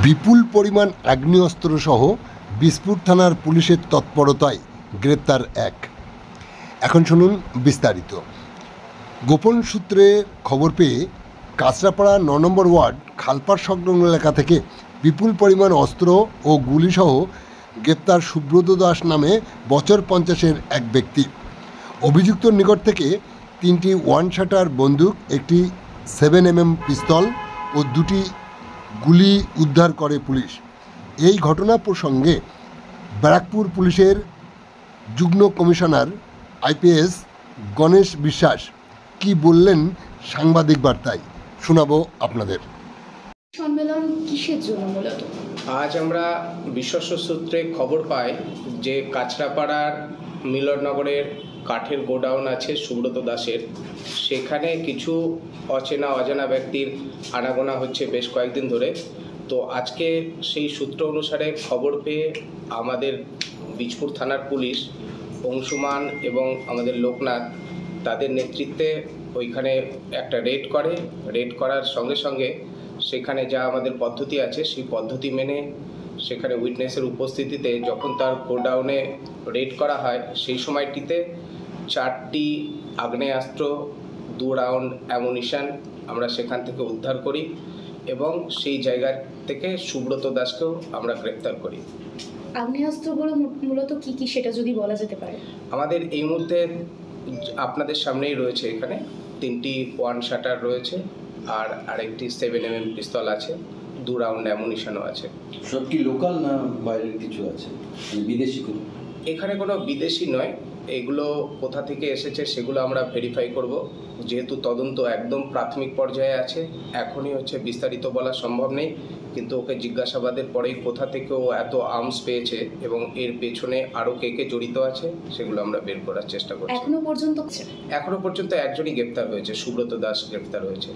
বিপুল পরিমাণ আগ্নেয়াস্ত্রসহ বিসপুর থানার পুলিশের তৎপরতায় গ্রেপ্তার এক। এখন শুনুন বিস্তারিত। গোপন সূত্রে খবর পেয়ে কাঁচরাপাড়া ৯ নম্বর ওয়ার্ড খালপাড় সংলগ্ন এলাকা থেকে বিপুল পরিমাণ অস্ত্র ও গুলিসহ গ্রেপ্তার সুব্রত দাস নামে বছর ৫০-এর এক ব্যক্তি। অভিযুক্তর নিকট থেকে ৩টি ওয়ান শাটার বন্দুক, একটি 7mm পিস্তল ও 2টি গুলি উদ্ধার করে পুলিশ। এই ঘটনা প্রসঙ্গে ব্যারাকপুর পুলিশের যুগ্ম কমিশনার IPS গণেশ বিশ্বাস কি বললেন সাংবাদিক বার্তায় শোনাবো আপনাদের। সম্মেলন কিসের জন্য মূলত? আজ আমরা বিশ্বস্ত সূত্রে খবর পাই যে কাঁচরাপাড়ার মিলননগরের কাঠের গোডাউন আছে সুব্রত দাসের, সেখানে কিছু অচেনা অজানা ব্যক্তির আনাগোনা হচ্ছে বেশ কয়েকদিন ধরে। তো আজকে সেই সূত্র অনুসারে খবর পেয়ে আমাদের বীজপুর থানার পুলিশ অংশুমান এবং আমাদের লোকনাথ তাদের নেতৃত্বে ওইখানে একটা রেড করার সঙ্গে সঙ্গে সেখানে যা আমাদের পদ্ধতি আছে সেই পদ্ধতি মেনে সেখানে উইটনেসের উপস্থিতিতে যখন তার গোডাউনে রেড করা হয় সেই সময়টিতে 4টি আগ্নেয়াস্ত্র, 2 রাউন্ড অ্যামুনিশন আমরা সেখান থেকে উদ্ধার করি এবং সেই জায়গা থেকে সুব্রত দাসকেও আমরা গ্রেপ্তার করি। আগ্নেয়াস্ত্রগুলো মূলত কি কি সেটা যদি বলা যেতে পারে। আমাদের এই মুহূর্তে আপনাদের সামনেই রয়েছে, এখানে 3টি ওয়ান শাটার রয়েছে আর আরেকটি 7mm পিস্তল আছে, 2 রাউন্ড অ্যামুনিশনও আছে। সব কি লোকাল না বাইরের কিছু আছে, বিদেশি কোনো? এখানে কোনো বিদেশি নয়, এগুলো কোথা থেকে এসেছে সেগুলো আমরা ভেরিফাই করব। যেহেতু তদন্ত একদম প্রাথমিক পর্যায়ে আছে, এখনই বিস্তারিত বলা সম্ভব নেই, কিন্তু ওকে জিজ্ঞাসাবাদের পরেই কোথা থেকে ও এত আর্মস পেয়েছে এবং এর পেছনে আরও কে কে জড়িত আছে সেগুলো আমরা বের করার চেষ্টা করছি। এখনো পর্যন্ত একজনই গ্রেপ্তার হয়েছে, সুব্রত দাস গ্রেপ্তার হয়েছে।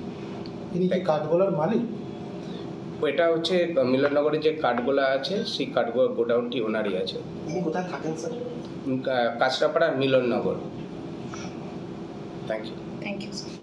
ইনি কি কাঠগোলার মালিক? এটা মিলননগরে যে কাঠগোলা আছে সেই কাঠগোলা গোডাউনটি ওনারই আছে। ইনি কোথায় থাকেন স্যার? কাঁচরাপাড়ার মিলননগর। Thank you.